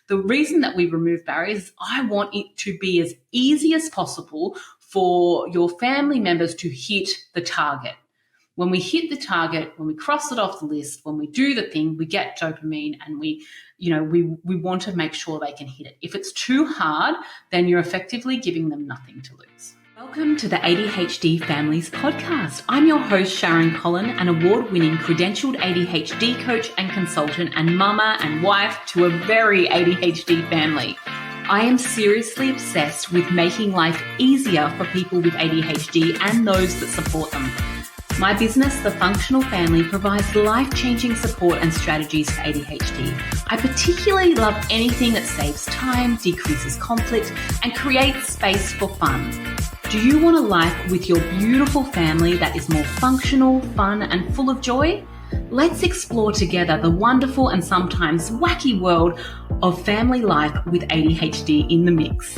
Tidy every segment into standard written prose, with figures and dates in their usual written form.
the reason that we remove barriers is I want it to be as easy as possible for your family members to hit the target. When we hit the target, when we cross it off the list, when we do the thing, we get dopamine, and we want to make sure they can hit it. If it's too hard, then you're effectively giving them nothing to lose. Welcome to the ADHD Families Podcast. I'm your host, Sharon Collin, an award-winning credentialed ADHD coach and consultant, and mama and wife to a very ADHD family. I am seriously obsessed with making life easier for people with ADHD and those that support them. My business, The Functional Family, provides life-changing support and strategies for ADHD. I particularly love anything that saves time, decreases conflict, and creates space for fun. Do you want a life with your beautiful family that is more functional, fun, and full of joy? Let's explore together the wonderful and sometimes wacky world of family life with ADHD in the mix.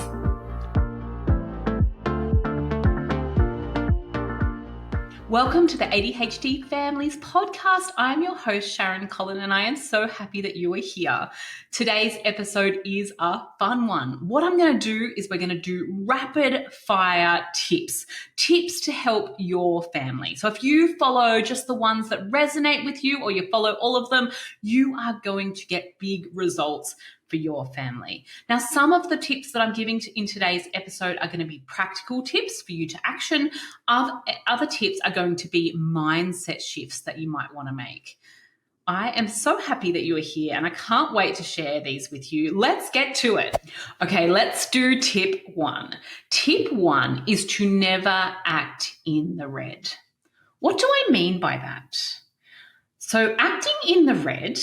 Welcome to the ADHD Families Podcast. I'm your host, Sharon Collin, and I am so happy that you are here. Today's episode is a fun one. What I'm going to do is we're going to do rapid fire tips to help your family. So if you follow just the ones that resonate with you, or you follow all of them, you are going to get big results for your family. Now, some of the tips that I'm giving in today's episode are going to be practical tips for you to action. Other tips are going to be mindset shifts that you might want to make. I am so happy that you are here, and I can't wait to share these with you. Let's get to it. Okay, let's do tip one. Tip one is to never act in the red. What do I mean by that? So acting in the red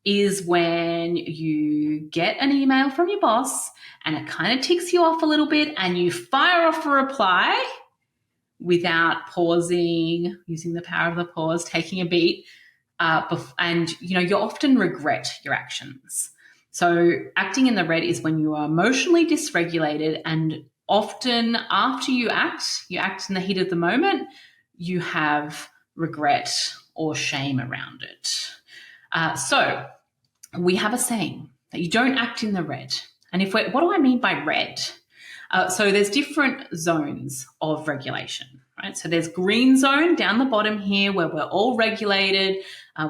is when you get an email from your boss and it kind of ticks you off a little bit and you fire off a reply without pausing, using the power of the pause, taking a beat, and you often regret your actions. So acting in the red is when you are emotionally dysregulated, and often after you act in the heat of the moment, you have regret or shame around it. So we have a saying that you don't act in the red. And what do I mean by red? So there's different zones of regulation, right? So there's green zone down the bottom here where we're all regulated.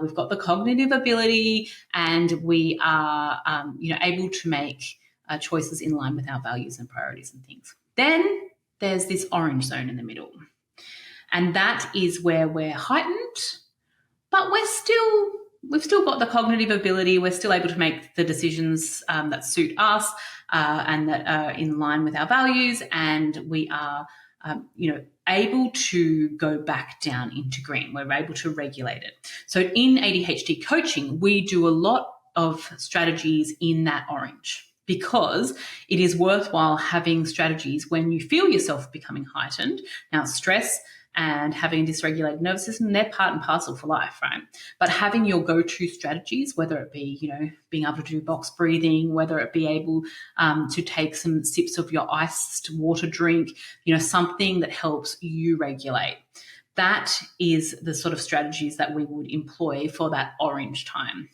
We've got the cognitive ability, and we are, able to make choices in line with our values and priorities and things. Then there's this orange zone in the middle, and that is where we're heightened, but we've still got the cognitive ability. We're still able to make the decisions that suit us and that are in line with our values, and we are, able to go back down into green. We're able to regulate it. So in ADHD coaching, we do a lot of strategies in that orange, because it is worthwhile having strategies when you feel yourself becoming heightened. Now, stress and having a dysregulated nervous system, they're part and parcel for life, right? But having your go-to strategies, whether it be, being able to do box breathing, whether it be able to take some sips of your iced water drink, something that helps you regulate. That is the sort of strategies that we would employ for that orange time.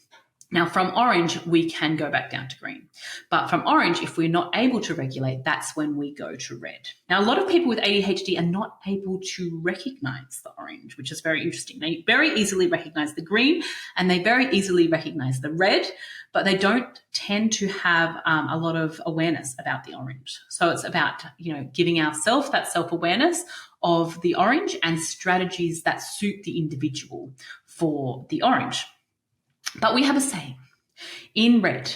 Now, from orange, we can go back down to green. But from orange, if we're not able to regulate, that's when we go to red. Now, a lot of people with ADHD are not able to recognize the orange, which is very interesting. They very easily recognize the green, and they very easily recognize the red, but they don't tend to have a lot of awareness about the orange. So it's about, giving ourselves that self-awareness of the orange and strategies that suit the individual for the orange. But we have a saying, in red,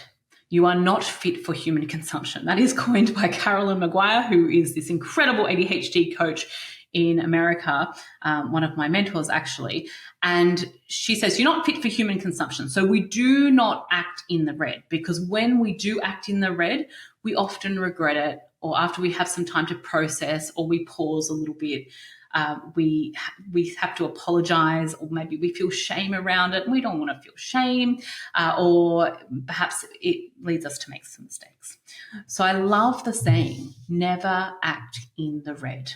you are not fit for human consumption. That is coined by Carolyn Maguire, who is this incredible ADHD coach in America, one of my mentors actually. And she says, you're not fit for human consumption. So we do not act in the red, because when we do act in the red, we often regret it, or after we have some time to process, or we pause a little bit, we have to apologize, or maybe we feel shame around it. We don't want to feel shame, or perhaps it leads us to make some mistakes. So I love the saying, never act in the red.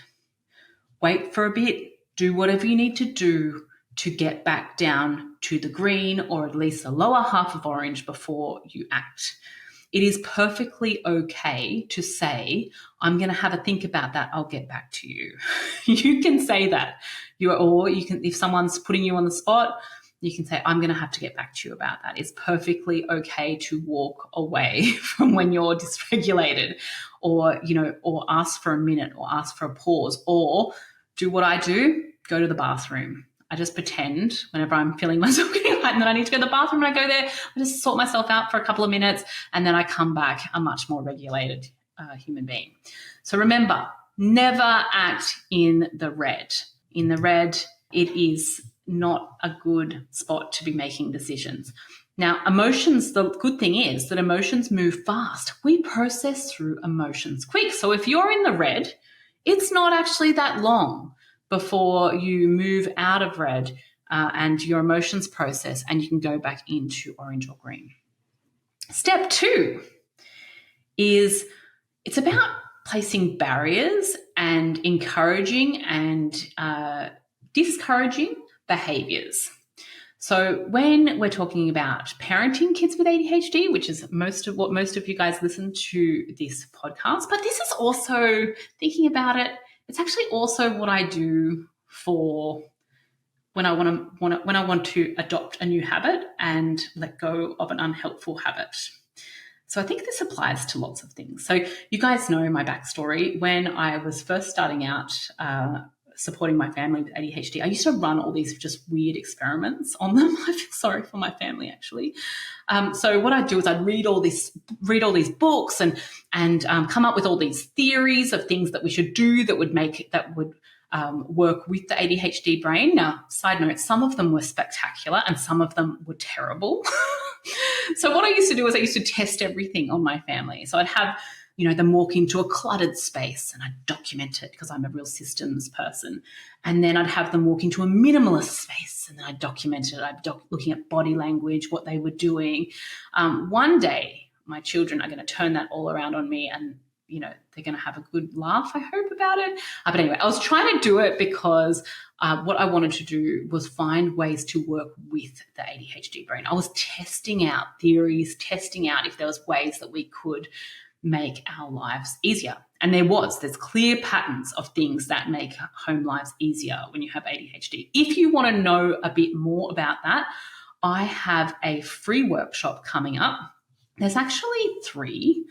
Wait for a bit, do whatever you need to do to get back down to the green, or at least the lower half of orange, before you act. it is perfectly okay to say, I'm going to have a think about that. I'll get back to you. You can say that. Or you can, if someone's putting you on the spot, you can say, I'm going to have to get back to you about that. It's perfectly okay to walk away from when you're dysregulated, or, or ask for a minute, or ask for a pause, or do what I do, go to the bathroom. I just pretend whenever I'm feeling myself getting heightened that I need to go to the bathroom, and I go there, I just sort myself out for a couple of minutes, and then I come back a much more regulated human being. So remember, never act in the red. In the red, it is not a good spot to be making decisions. Now, emotions, the good thing is that emotions move fast. We process through emotions quick. So if you're in the red, it's not actually that long before you move out of red and your emotions process, and you can go back into orange or green. Step 2 is it's about placing barriers and encouraging and discouraging behaviors. So when we're talking about parenting kids with ADHD, which is most of you guys listen to this podcast, but this is also, thinking about it, it's actually also what I do for when I want to adopt a new habit and let go of an unhelpful habit. So I think this applies to lots of things. So you guys know my backstory. When I was first starting out supporting my family with ADHD, I used to run all these just weird experiments on them. I feel sorry for my family, actually. So what I'd do is I'd read all these books and come up with all these theories of things that we should do that would work with the ADHD brain. Now, side note, some of them were spectacular and some of them were terrible. So what I used to do is I used to test everything on my family. So I'd have them walk into a cluttered space and I'd document it because I'm a real systems person. And then I'd have them walk into a minimalist space and then I'd document it. Looking at body language, what they were doing. One day, my children are going to turn that all around on me, and they're going to have a good laugh, I hope, about it. But anyway, I was trying to do it because what I wanted to do was find ways to work with the ADHD brain. I was testing out theories, testing out if there was ways that we could make our lives easier. And there's clear patterns of things that make home lives easier when you have ADHD. If you want to know a bit more about that, I have a free workshop coming up. There's actually 3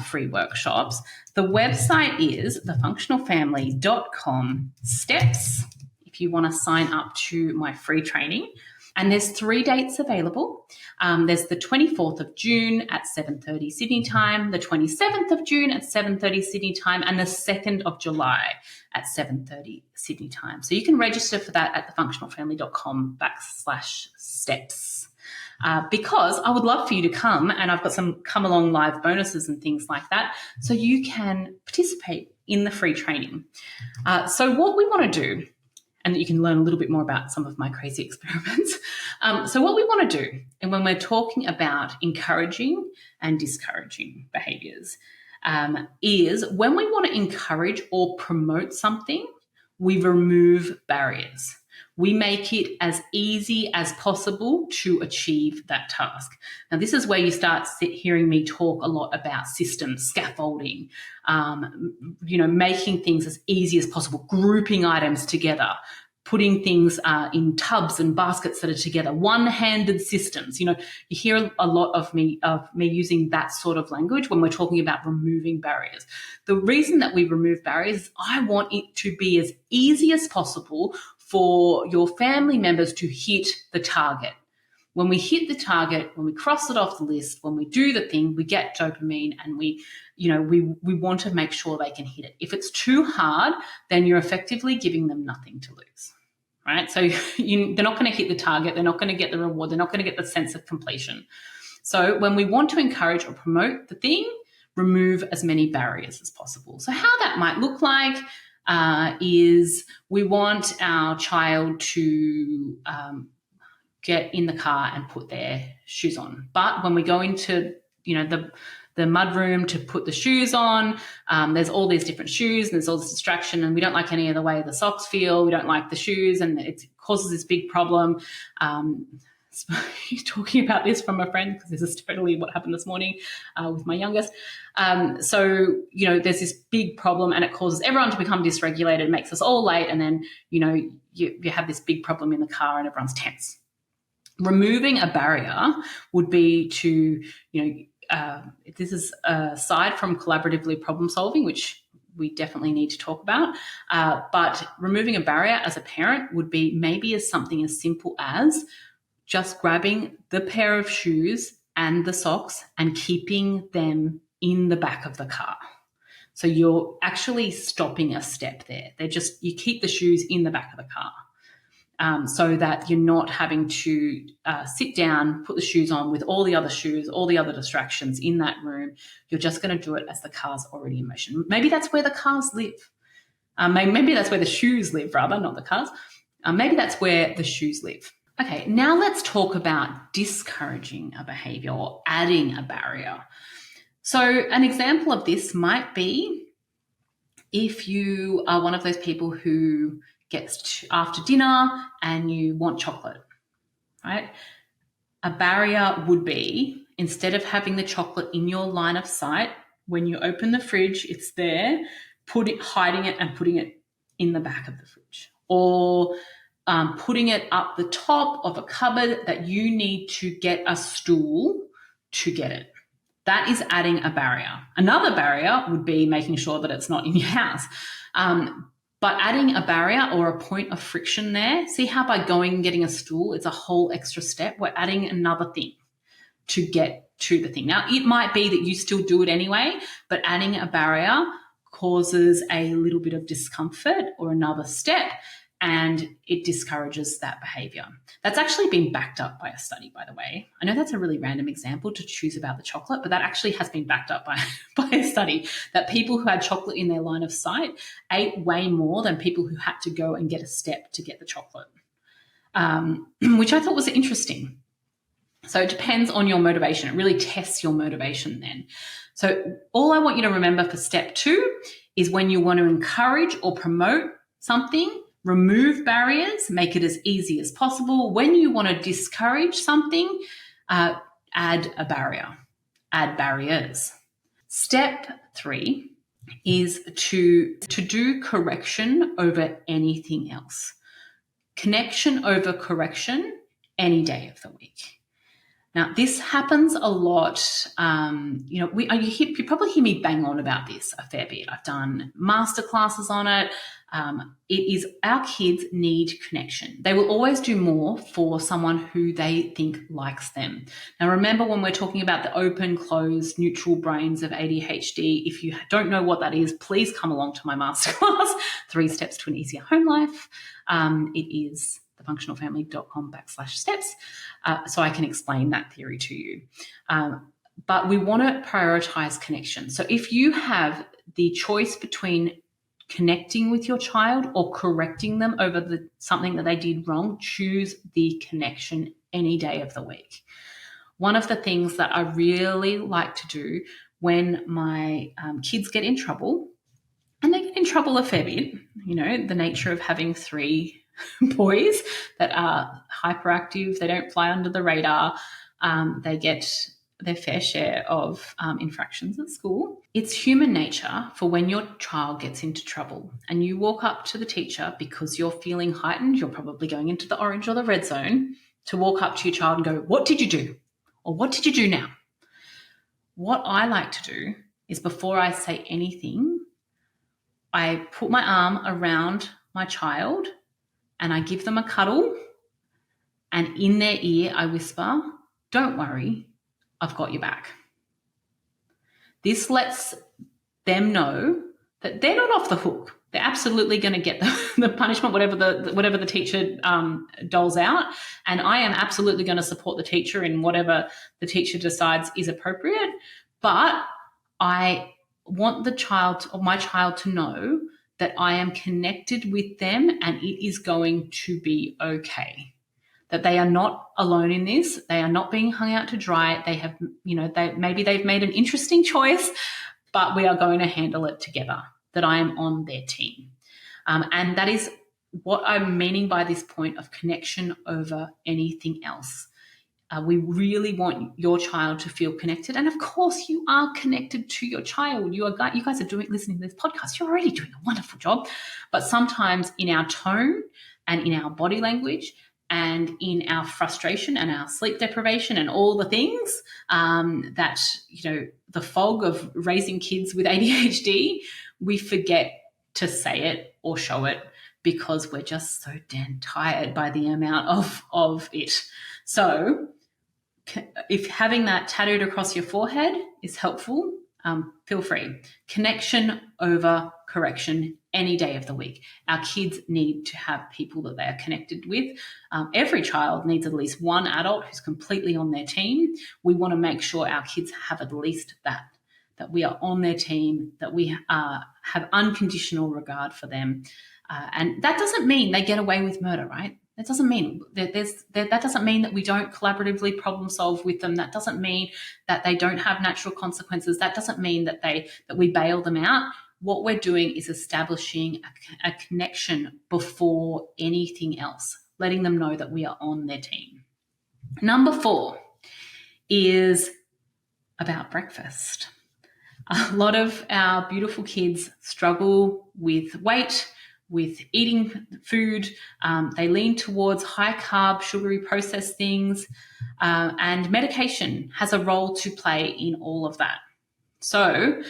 free workshops. The website is thefunctionalfamily.com steps if you want to sign up to my free training. And there's 3 dates available. There's the 24th of June at 7:30 Sydney time, the 27th of June at 7:30 Sydney time, and the 2nd of July at 7:30 Sydney time. So you can register for that at thefunctionalfamily.com/steps. Because I would love for you to come, and I've got some come along live bonuses and things like that, so you can participate in the free training. So what we want to do, and you can learn a little bit more about some of my crazy experiments. So what we want to do, and when we're talking about encouraging and discouraging behaviors, is when we want to encourage or promote something, we remove barriers. We make it as easy as possible to achieve that task. Now, this is where you start hearing me talk a lot about systems, scaffolding, making things as easy as possible, grouping items together, putting things in tubs and baskets that are together, one-handed systems. You hear a lot of me using that sort of language when we're talking about removing barriers. The reason that we remove barriers is I want it to be as easy as possible for your family members to hit the target. When we hit the target, when we cross it off the list, when we do the thing, we get dopamine, and we want to make sure they can hit it. If it's too hard, then you're effectively giving them nothing to lose, right? So they're not going to hit the target. They're not going to get the reward. They're not going to get the sense of completion. So when we want to encourage or promote the thing, remove as many barriers as possible. So how that might look like is we want our child to get in the car and put their shoes on. But when we go into, the mud room to put the shoes on, there's all these different shoes and there's all this distraction, and we don't like any of the way the socks feel. We don't like the shoes, and it causes this big problem. talking about this from a friend because this is totally what happened this morning with my youngest. So, there's this big problem and it causes everyone to become dysregulated, makes us all late. And then, you have this big problem in the car and everyone's tense. Removing a barrier would be to, this is aside from collaboratively problem solving, which we definitely need to talk about. But removing a barrier as a parent would be maybe as something as simple as just grabbing the pair of shoes and the socks and keeping them in the back of the car. So you're actually stopping a step there. You keep the shoes in the back of the car. So that you're not having to sit down, put the shoes on with all the other shoes, all the other distractions in that room. You're just going to do it as the car's already in motion. Maybe that's where the cars live. Maybe that's where the shoes live, rather, not the cars. Maybe that's where the shoes live. Okay, now let's talk about discouraging a behavior or adding a barrier. So an example of this might be if you are one of those people who gets after dinner and you want chocolate, right? A barrier would be, instead of having the chocolate in your line of sight, when you open the fridge, it's there, hiding it and putting it in the back of the fridge, or putting it up the top of a cupboard that you need to get a stool to get it. That is adding a barrier. Another barrier would be making sure that it's not in your house. But adding a barrier or a point of friction there, see how by going and getting a stool, it's a whole extra step. We're adding another thing to get to the thing. Now, it might be that you still do it anyway, but adding a barrier causes a little bit of discomfort or another step, and it discourages that behavior. That's actually been backed up by a study, by the way. I know that's a really random example to choose about the chocolate, but that actually has been backed up by a study that people who had chocolate in their line of sight ate way more than people who had to go and get a step to get the chocolate, which I thought was interesting. So it depends on your motivation. It really tests your motivation then. So all I want you to remember for step 2 is when you want to encourage or promote something, remove barriers, make it as easy as possible. When you want to discourage something, add a barrier, add barriers. Step 3 is to do correction over anything else. Connection over correction any day of the week. Now, this happens a lot. You probably hear me bang on about this a fair bit. I've done masterclasses on it. It is our kids need connection. They will always do more for someone who they think likes them. Now, remember when we're talking about the open, closed, neutral brains of ADHD, if you don't know what that is, please come along to my masterclass, 3 Steps to an Easier Home Life. It is thefunctionalfamily.com/steps, so I can explain that theory to you. But we want to prioritize connection. So if you have the choice between connecting with your child or correcting them over something that they did wrong, choose the connection any day of the week. One of the things that I really like to do when my kids get in trouble, and they get in trouble a fair bit, the nature of having 3 boys that are hyperactive, they don't fly under the radar, they get their fair share of infractions at school. It's human nature for when your child gets into trouble and you walk up to the teacher because you're feeling heightened, you're probably going into the orange or the red zone, to walk up to your child and go, "What did you do?" Or "What did you do now?" What I like to do is, before I say anything, I put my arm around my child and I give them a cuddle, and in their ear I whisper, "Don't worry, I've got your back." This lets them know that they're not off the hook. They're absolutely going to get the punishment, whatever the teacher doles out, and I am absolutely going to support the teacher in whatever the teacher decides is appropriate. But I want my child to know that I am connected with them and it is going to be okay. That they are not alone in this. They are not being hung out to dry. They have, maybe they've made an interesting choice, but we are going to handle it together, that I am on their team. And that is what I'm meaning by this point of connection over anything else. We really want your child to feel connected. And of course, you are connected to your child. You guys are listening to this podcast. You're already doing a wonderful job. But sometimes in our tone and in our body language and in our frustration and our sleep deprivation and all the things that, the fog of raising kids with ADHD, we forget to say it or show it because we're just so damn tired by the amount of it. So if having that tattooed across your forehead is helpful, feel free. Connection over correction any day of the week. Our kids need to have people that they are connected with. Every child needs at least one adult who's completely on their team. We want to make sure our kids have at least that we are on their team, that we have unconditional regard for them. And that doesn't mean they get away with murder, right? That doesn't mean that doesn't mean that we don't collaboratively problem solve with them. That doesn't mean that they don't have natural consequences. That doesn't mean that we bail them out. What we're doing is establishing a connection before anything else, letting them know that we are on their team. Number 4 is about breakfast. A lot of our beautiful kids struggle with weight, with eating food. They lean towards high carb, sugary processed things, and medication has a role to play in all of that. So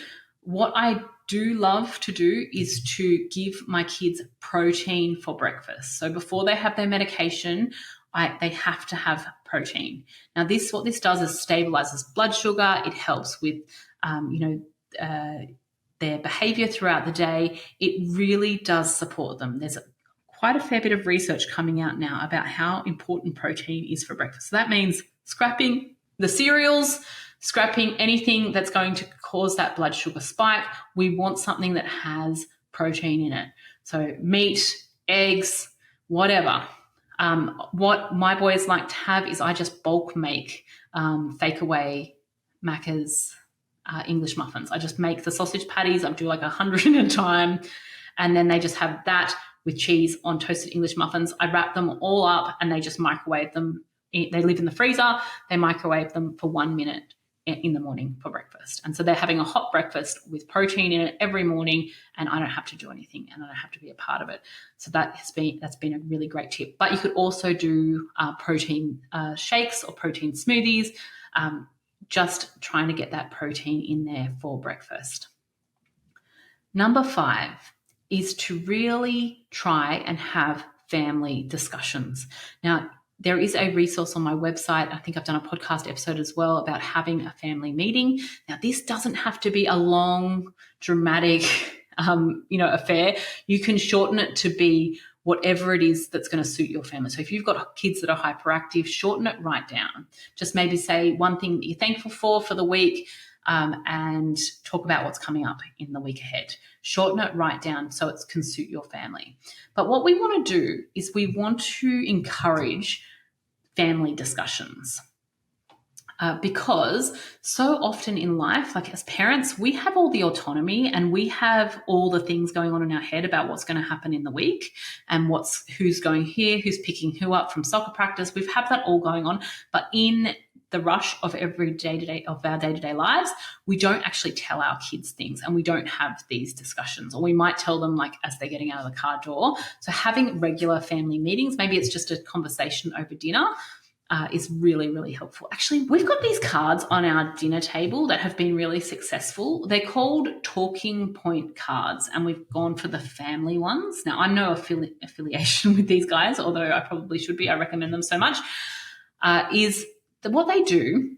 what I do love to do is to give my kids protein for breakfast. So before they have their medication, they have to have protein. Now, what this does is stabilizes blood sugar. It helps with, their behavior throughout the day. It really does support them. There's quite a fair bit of research coming out now about how important protein is for breakfast. So that means scrapping the cereals, scrapping anything that's going to cause that blood sugar spike. We want something that has protein in it. So meat, eggs, whatever. What my boys like to have is I just bulk make fake away Macca's English muffins. I just make the sausage patties. I do like 100 at a time. And then they just have that with cheese on toasted English muffins. I wrap them all up and they just microwave them. They live in the freezer. They microwave them for 1 minute in the morning for breakfast. And so they're having a hot breakfast with protein in it every morning, and I don't have to do anything and I don't have to be a part of it. So that's been a really great tip. But you could also do protein shakes or protein smoothies, just trying to get that protein in there for breakfast. Number 5 is to really try and have family discussions. Now, there is a resource on my website. I think I've done a podcast episode as well about having a family meeting. Now, this doesn't have to be a long, dramatic, affair. You can shorten it to be whatever it is that's going to suit your family. So if you've got kids that are hyperactive, shorten it right down. Just maybe say one thing that you're thankful for the week, and talk about what's coming up in the week ahead. Shorten it right down so it can suit your family. But what we want to do is we want to encourage family discussions. Because so often in life, like as parents, we have all the autonomy and we have all the things going on in our head about what's going to happen in the week and who's going here, who's picking who up from soccer practice. We've had that all going on. But in the rush of our day-to-day lives, we don't actually tell our kids things and we don't have these discussions, or we might tell them like as they're getting out of the car door. So having regular family meetings, maybe it's just a conversation over dinner, is really, really helpful. Actually, we've got these cards on our dinner table that have been really successful. They're called talking point cards, and we've gone for the family ones. Now, I'm no affiliation with these guys, although I probably should be. I recommend them so much. What they do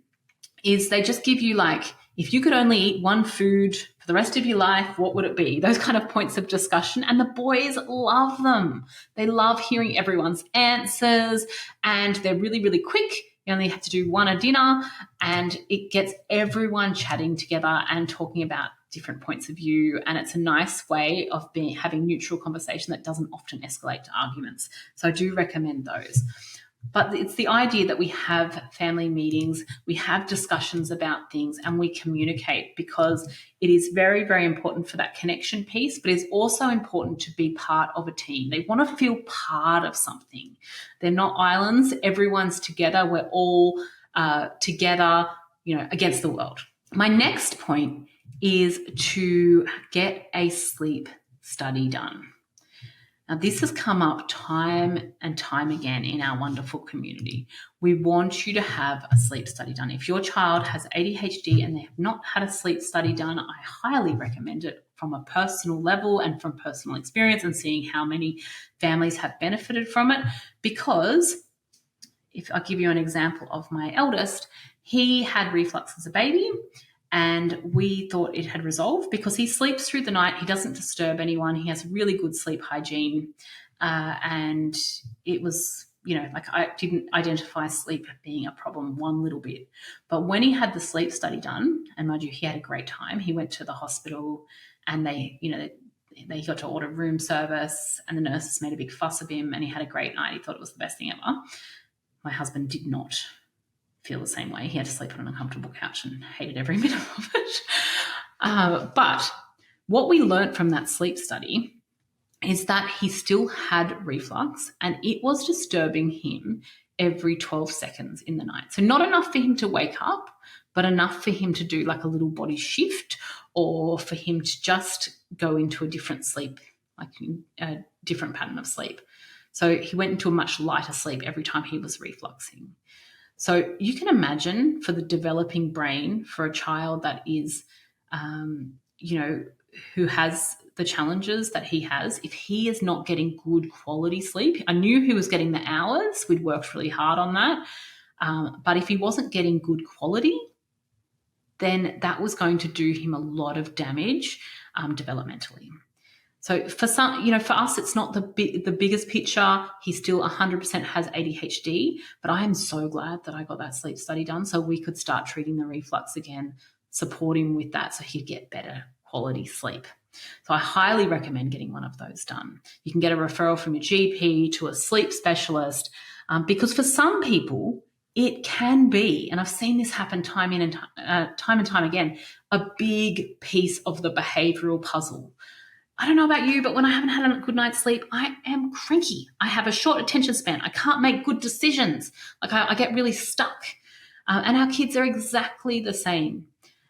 is they just give you like, if you could only eat one food for the rest of your life, what would it be? Those kind of points of discussion. And the boys love them. They love hearing everyone's answers, and they're really, really quick. You only have to do one at dinner, and it gets everyone chatting together and talking about different points of view. And it's a nice way of having neutral conversation that doesn't often escalate to arguments. So I do recommend those. But it's the idea that we have family meetings, we have discussions about things, and we communicate, because it is very, very important for that connection piece, but it's also important to be part of a team. They want to feel part of something. They're not islands. Everyone's together. We're all together, against the world. My next point is to get a sleep study done. Now, this has come up time and time again in our wonderful community. We want you to have a sleep study done. If your child has ADHD and they have not had a sleep study done, I highly recommend it from a personal level and from personal experience and seeing how many families have benefited from it. Because if I give you an example of my eldest, he had reflux as a baby. And we thought it had resolved because he sleeps through the night. He doesn't disturb anyone. He has really good sleep hygiene. And it was, I didn't identify sleep being a problem one little bit. But when he had the sleep study done, and mind you, he had a great time. He went to the hospital and they got to order room service, and the nurses made a big fuss of him, and he had a great night. He thought it was the best thing ever. My husband did not feel the same way. He had to sleep on an uncomfortable couch and hated every minute of it. But what we learned from that sleep study is that he still had reflux, and it was disturbing him every 12 seconds in the night. So not enough for him to wake up, but enough for him to do like a little body shift, or for him to just go into a different sleep, like a different pattern of sleep. So he went into a much lighter sleep every time he was refluxing. So you can imagine, for the developing brain, for a child that is, who has the challenges that he has, if he is not getting good quality sleep. I knew he was getting the hours. We'd worked really hard on that. But if he wasn't getting good quality, then that was going to do him a lot of damage developmentally. So for us, it's not the biggest picture. He still 100% has ADHD, but I am so glad that I got that sleep study done so we could start treating the reflux again, support him with that so he'd get better quality sleep. So I highly recommend getting one of those done. You can get a referral from your GP to a sleep specialist, because for some people, it can be, and I've seen this happen time and time again, a big piece of the behavioral puzzle. I don't know about you, but when I haven't had a good night's sleep, I am cranky. I have a short attention span. I can't make good decisions. I get really stuck. And our kids are exactly the same.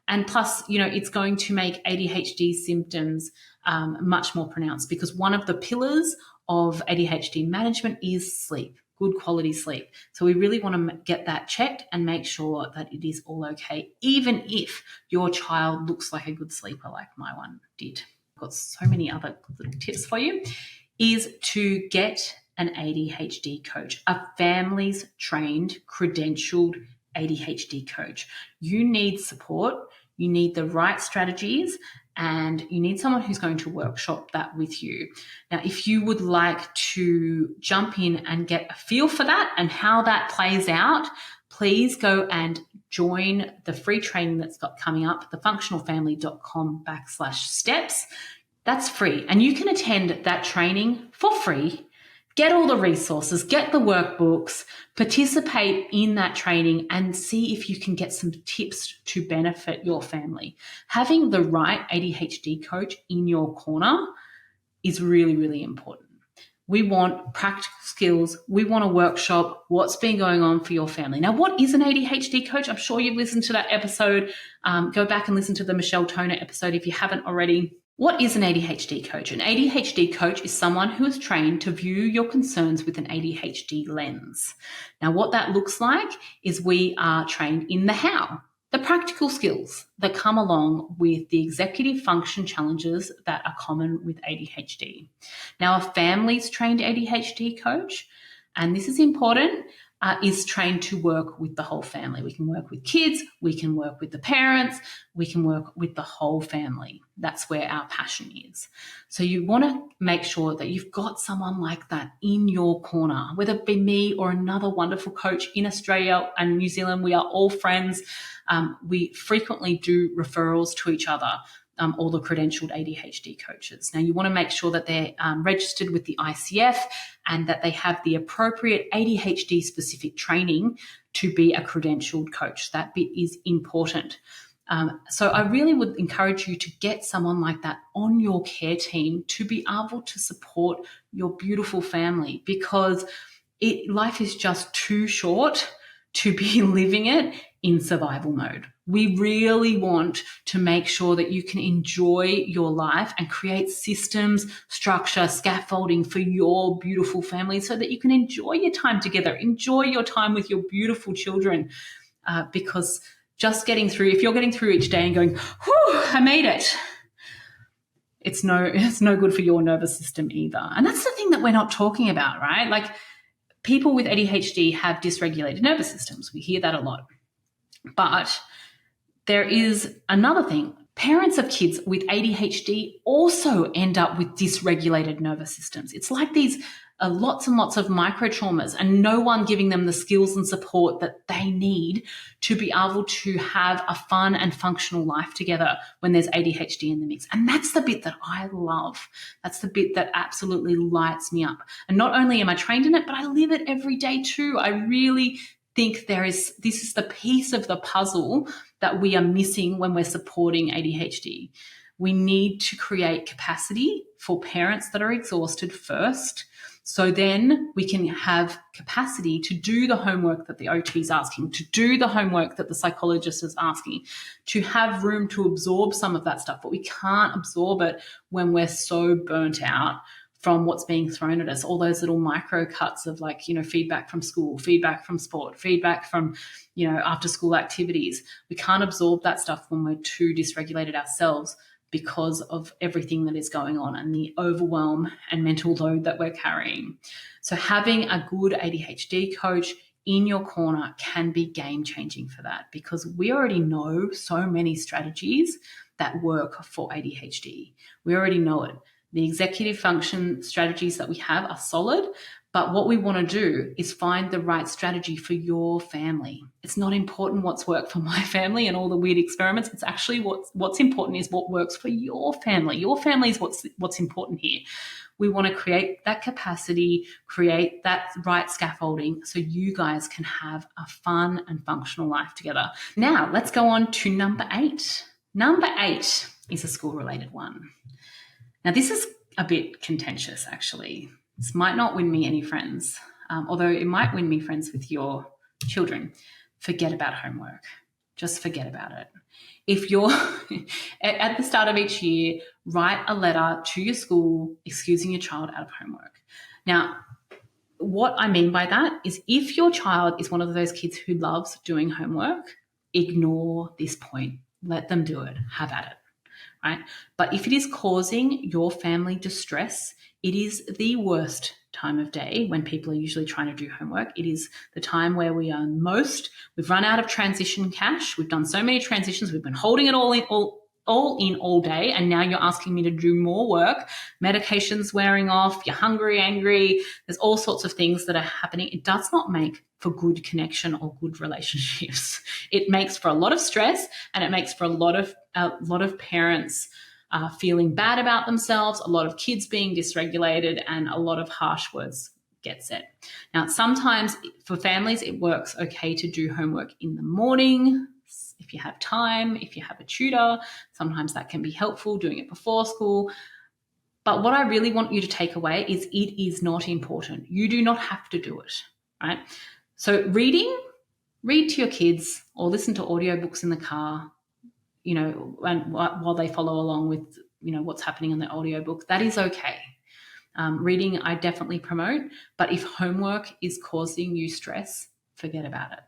And plus, it's going to make ADHD symptoms much more pronounced, because one of the pillars of ADHD management is sleep, good quality sleep. So we really want to get that checked and make sure that it is all okay, even if your child looks like a good sleeper like my one did. Got so many other little tips for you, is to get an ADHD coach, a families trained, credentialed ADHD coach. You need support, you need the right strategies, and you need someone who's going to workshop that with you. Now, if you would like to jump in and get a feel for that and how that plays out, please go and join the free training that's got coming up, thefunctionalfamily.com/steps. That's free. And you can attend that training for free, get all the resources, get the workbooks, participate in that training, and see if you can get some tips to benefit your family. Having the right ADHD coach in your corner is really, really important. We want practical skills. We want a workshop. What's been going on for your family? Now, what is an ADHD coach? I'm sure you've listened to that episode. Go back and listen to the Michelle Toner episode if you haven't already. What is an ADHD coach? An ADHD coach is someone who is trained to view your concerns with an ADHD lens. Now, what that looks like is we are trained in the how, the practical skills that come along with the executive function challenges that are common with ADHD. Now, a families trained ADHD coach, and this is important, is trained to work with the whole family. We can work with kids, we can work with the parents, we can work with the whole family. That's where our passion is. So you want to make sure that you've got someone like that in your corner, whether it be me or another wonderful coach in Australia and New Zealand. We are all friends. We frequently do referrals to each other. all the credentialed ADHD coaches. Now, you want to make sure that they're registered with the ICF and that they have the appropriate ADHD specific training to be a credentialed coach. That bit is important. So I really would encourage you to get someone like that on your care team to be able to support your beautiful family, because life is just too short to be living it in survival mode. We really want to make sure that you can enjoy your life and create systems, structure, scaffolding for your beautiful family so that you can enjoy your time together, enjoy your time with your beautiful children, because just getting through, if you're getting through each day and going, whew, I made it, it's no good for your nervous system either. And that's the thing that we're not talking about, right? Like, people with ADHD have dysregulated nervous systems. We hear that a lot. But there is another thing. Parents of kids with ADHD also end up with dysregulated nervous systems. It's like these lots and lots of micro traumas and no one giving them the skills and support that they need to be able to have a fun and functional life together when there's ADHD in the mix. And that's the bit that I love. That's the bit that absolutely lights me up. And not only am I trained in it, but I live it every day too. I really think this is the piece of the puzzle that we are missing when we're supporting ADHD. We need to create capacity for parents that are exhausted first, so then we can have capacity to do the homework that the OT is asking, to do the homework that the psychologist is asking, to have room to absorb some of that stuff. But we can't absorb it when we're so burnt out from what's being thrown at us, all those little micro cuts of feedback from school, feedback from sport, feedback from, after school activities. We can't absorb that stuff when we're too dysregulated ourselves because of everything that is going on and the overwhelm and mental load that we're carrying. So having a good ADHD coach in your corner can be game-changing for that, because we already know so many strategies that work for ADHD. We already know it. The executive function strategies that we have are solid, but what we want to do is find the right strategy for your family. It's not important what's worked for my family and all the weird experiments. It's actually what's important is what works for your family. Your family is what's important here. We want to create that capacity, create that right scaffolding so you guys can have a fun and functional life together. Now, let's go on to number 8. Number 8 is a school-related one. Now, this is a bit contentious, actually. This might not win me any friends, although it might win me friends with your children. Forget about homework. Just forget about it. If you're at the start of each year, write a letter to your school excusing your child out of homework. Now, what I mean by that is if your child is one of those kids who loves doing homework, ignore this point. Let them do it. Have at it. Right? But if it is causing your family distress, it is the worst time of day when people are usually trying to do homework. It is the time where we've run out of transition cash. We've done so many transitions. We've been holding it all day, and now you're asking me to do more work. Medication's wearing off. You're hungry, angry. There's all sorts of things that are happening. It does not make for good connection or good relationships. It makes for a lot of stress, and it makes for a lot of parents feeling bad about themselves, a lot of kids being dysregulated, and a lot of harsh words get said. Now, sometimes for families, it works okay to do homework in the morning. If you have time, if you have a tutor, sometimes that can be helpful, doing it before school. But what I really want you to take away is it is not important. You do not have to do it, right? So read to your kids or listen to audiobooks in the car, and while they follow along with, what's happening in the audiobook, that is okay. Reading, I definitely promote, but if homework is causing you stress, forget about it.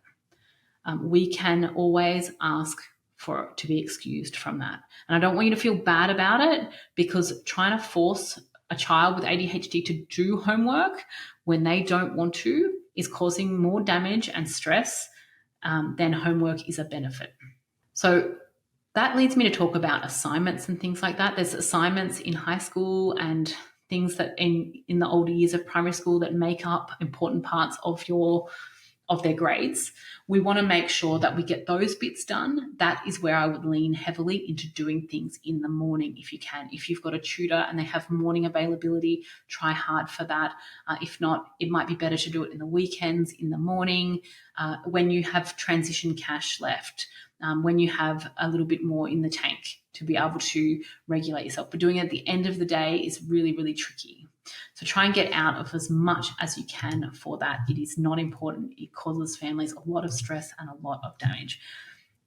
We can always ask for it to be excused from that. And I don't want you to feel bad about it, because trying to force a child with ADHD to do homework when they don't want to is causing more damage and stress than homework is a benefit. So that leads me to talk about assignments and things like that. There's assignments in high school and things that in the older years of primary school that make up important parts of your of their grades, we want to make sure that we get those bits done. That is where I would lean heavily into doing things in the morning if you can. If you've got a tutor and they have morning availability, try hard for that. If not, it might be better to do it in the weekends, in the morning, when you have transition cash left, when you have a little bit more in the tank to be able to regulate yourself. But doing it at the end of the day is really, really tricky. So try and get out of as much as you can for that. It is not important. It causes families a lot of stress and a lot of damage.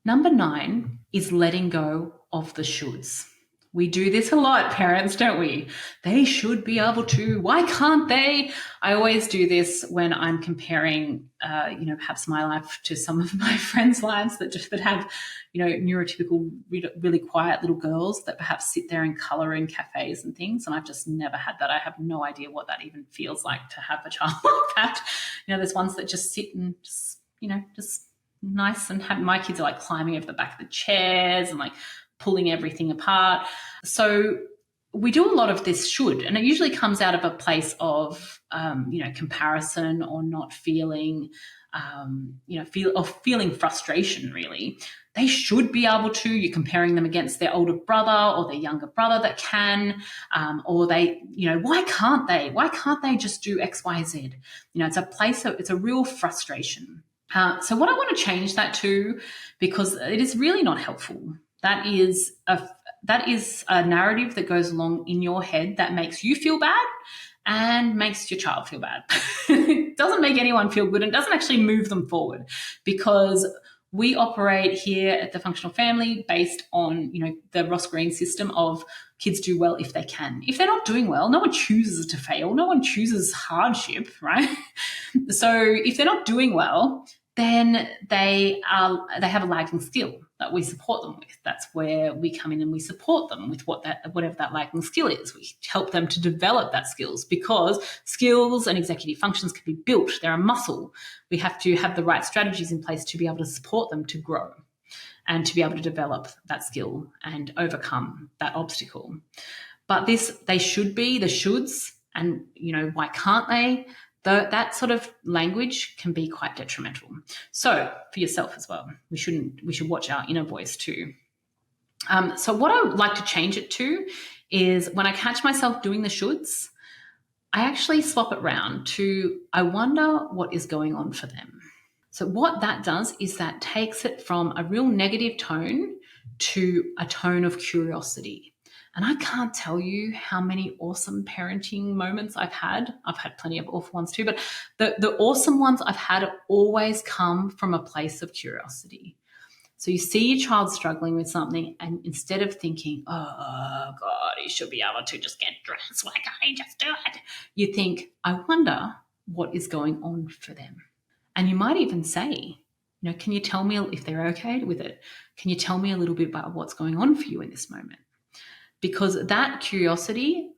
Number 9 is letting go of the shoulds. We do this a lot, parents, don't we? They should be able to. Why can't they? I always do this when I'm comparing, perhaps my life to some of my friends' lives that have, neurotypical, really quiet little girls that perhaps sit there and color in cafes and things. And I've just never had that. I have no idea what that even feels like to have a child like that. There's ones that just sit and just nice and have. My kids are like climbing over the back of the chairs and like pulling everything apart. So we do a lot of this should, and it usually comes out of a place of, comparison or not feeling, feeling frustration, really. They should be able to. You're comparing them against their older brother or their younger brother that can, or they, why can't they? Why can't they just do X, Y, Z? It's a place of, it's a real frustration. So what I want to change that to, because it is really not helpful. That is a narrative that goes along in your head that makes you feel bad and makes your child feel bad. It doesn't make anyone feel good and doesn't actually move them forward, because we operate here at the Functional Family based on, the Ross Green system of kids do well if they can. If they're not doing well, no one chooses to fail. No one chooses hardship, right? So if they're not doing well, then they have a lagging skill that we support them with. That's where we come in and we support them with whatever that lagging skill is. We help them to develop that skills, because skills and executive functions can be built. They're a muscle. We have to have the right strategies in place to be able to support them to grow and to be able to develop that skill and overcome that obstacle. But they should be the shoulds, and why can't they? That sort of language can be quite detrimental. So for yourself as well, we should watch our inner voice too. So what I would like to change it to is, when I catch myself doing the shoulds, I actually swap it round to, I wonder what is going on for them. So what that does is that takes it from a real negative tone to a tone of curiosity. And I can't tell you how many awesome parenting moments I've had. I've had plenty of awful ones too, but the awesome ones I've had have always come from a place of curiosity. So you see your child struggling with something, and instead of thinking, oh God, he should be able to just get dressed, why can't he just do it? You think, I wonder what is going on for them. And you might even say, can you tell me if they're okay with it? Can you tell me a little bit about what's going on for you in this moment? Because that curiosity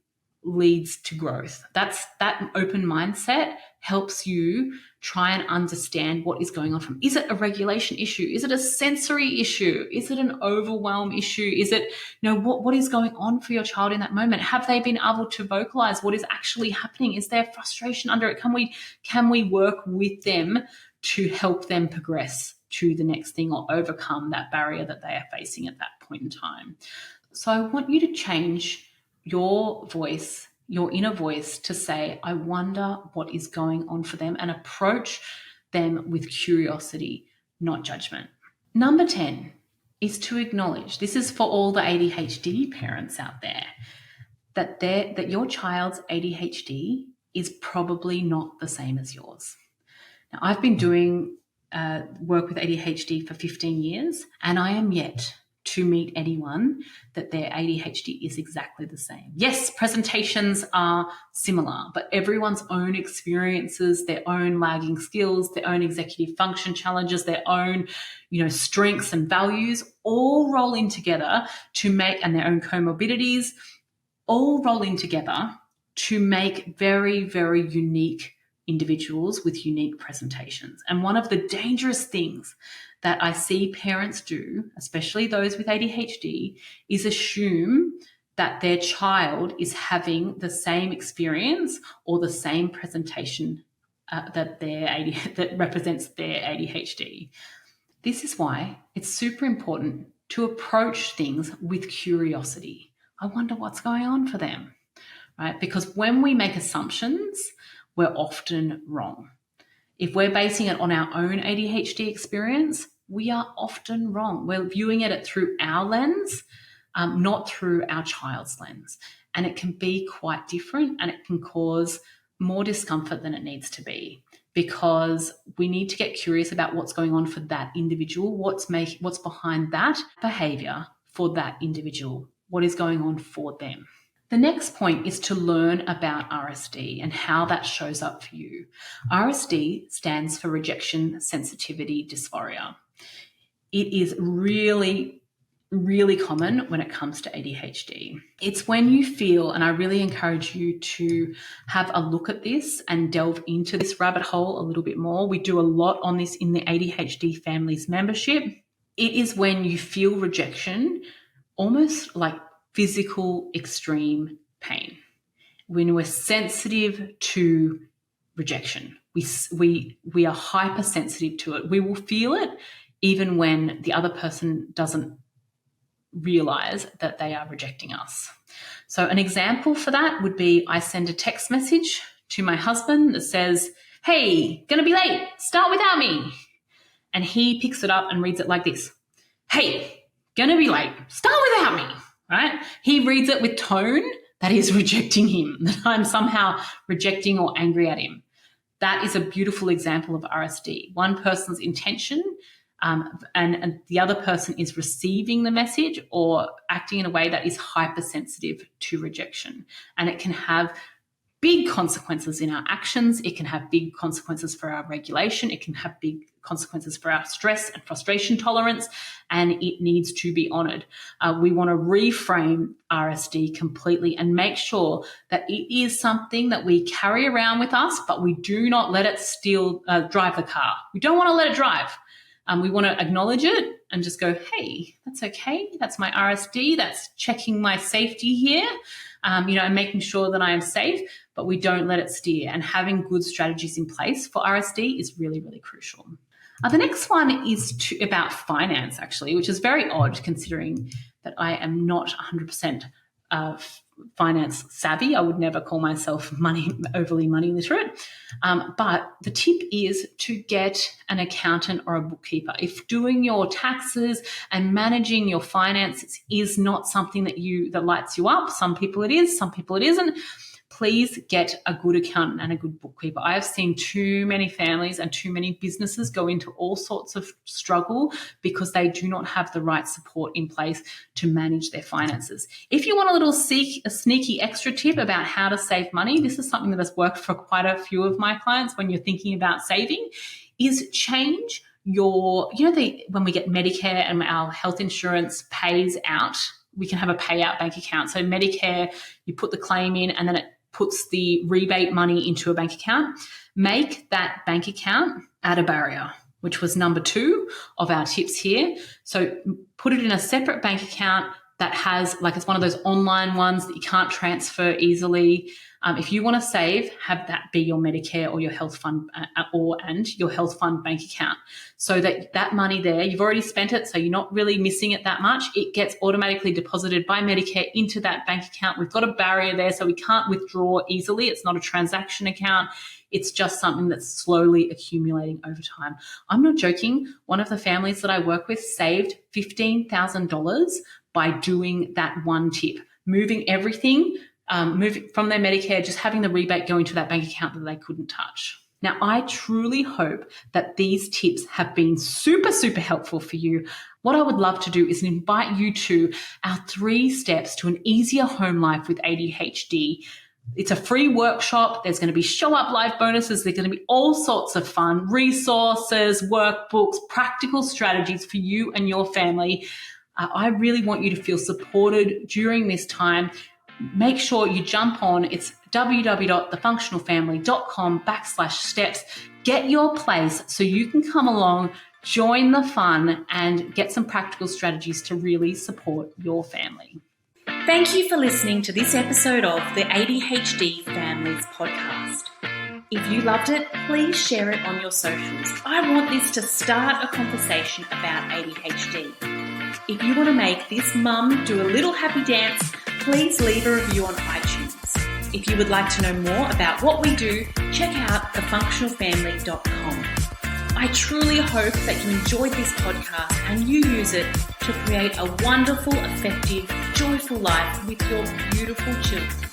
leads to growth. That open mindset helps you try and understand what is going on from. Is it a regulation issue? Is it a sensory issue? Is it an overwhelm issue? Is it, what is going on for your child in that moment? Have they been able to vocalize what is actually happening? Is there frustration under it? Can we work with them to help them progress to the next thing or overcome that barrier that they are facing at that point in time? So I want you to change your voice, your inner voice, to say, I wonder what is going on for them, and approach them with curiosity, not judgment. Number 10 is to acknowledge, this is for all the ADHD parents out there, that your child's ADHD is probably not the same as yours. Now, I've been doing work with ADHD for 15 years, and I am yet to meet anyone that their ADHD is exactly the same. Yes, presentations are similar, but everyone's own experiences, their own lagging skills, their own executive function challenges, their own, strengths and values all roll in together and their own comorbidities all roll in together to make very, very unique individuals with unique presentations. And one of the dangerous things that I see parents do, especially those with ADHD, is assume that their child is having the same experience or the same presentation that represents their ADHD. This is why it's super important to approach things with curiosity. I wonder what's going on for them, right? Because when we make assumptions, we're often wrong. If we're basing it on our own ADHD experience, we are often wrong. We're viewing it through our lens, not through our child's lens. And it can be quite different, and it can cause more discomfort than it needs to be, because we need to get curious about what's going on for that individual, what's behind that behavior for that individual, what is going on for them. The next point is to learn about RSD and how that shows up for you. RSD stands for rejection sensitivity dysphoria. It is really, really common when it comes to ADHD. It's when you feel, and I really encourage you to have a look at this and delve into this rabbit hole a little bit more. We do a lot on this in the ADHD Families membership. It is when you feel rejection, almost like physical extreme pain. When we're sensitive to rejection, we are hypersensitive to it. We will feel it even when the other person doesn't realize that they are rejecting us. So an example for that would be, I send a text message to my husband that says, "Hey, gonna be late, start without me." And he picks it up and reads it like this: "Hey, gonna be late, start without me." Right? He reads it with tone that is rejecting him, that I'm somehow rejecting or angry at him. That is a beautiful example of RSD. One person's intention and the other person is receiving the message or acting in a way that is hypersensitive to rejection. And it can have big consequences in our actions. It can have big consequences for our regulation. It can have big consequences for our stress and frustration tolerance, and it needs to be honored. We want to reframe RSD completely and make sure that it is something that we carry around with us, but we do not let it drive the car. We don't want to let it drive. We want to acknowledge it and just go, "Hey, that's okay. That's my RSD. That's checking my safety here, and making sure that I am safe," but we don't let it steer. And having good strategies in place for RSD is really, really crucial. The next one is about finance, actually, which is very odd considering that I am not 100% finance savvy. I would never call myself overly money literate. But the tip is to get an accountant or a bookkeeper. If doing your taxes and managing your finances is not something that lights you up, some people it is, some people it isn't, please get a good accountant and a good bookkeeper. I have seen too many families and too many businesses go into all sorts of struggle because they do not have the right support in place to manage their finances. If you want a sneaky extra tip about how to save money, this is something that has worked for quite a few of my clients when you're thinking about saving, is change when we get Medicare and our health insurance pays out, we can have a payout bank account. So Medicare, you put the claim in and then it puts the rebate money into a bank account. Make that bank account at a barrier, which was number 2 of our tips here. So put it in a separate bank account that has, it's one of those online ones that you can't transfer easily. If you want to save, have that be your Medicare or your health fund and your health fund bank account, so that money there, you've already spent it, so you're not really missing it that much. It gets automatically deposited by Medicare into that bank account. We've got a barrier there, so we can't withdraw easily. It's not a transaction account. It's just something that's slowly accumulating over time. I'm not joking. One of the families that I work with saved $15,000 by doing that one tip, moving everything, moving from their Medicare, just having the rebate go into that bank account that they couldn't touch. Now, I truly hope that these tips have been super, super helpful for you. What I would love to do is invite you to our 3 steps to an easier home life with ADHD. It's a free workshop. There's going to be show up live bonuses. There's going to be all sorts of fun resources, workbooks, practical strategies for you and your family. I really want you to feel supported during this time. Make sure you jump on. It's www.thefunctionalfamily.com/steps. Get your place so you can come along, join the fun, and get some practical strategies to really support your family. Thank you for listening to this episode of the ADHD Families Podcast. If you loved it, please share it on your socials. I want this to start a conversation about ADHD. If you want to make this mum do a little happy dance, please leave a review on iTunes. If you would like to know more about what we do, check out thefunctionalfamily.com. I truly hope that you enjoyed this podcast and you use it to create a wonderful, effective, joyful life with your beautiful children.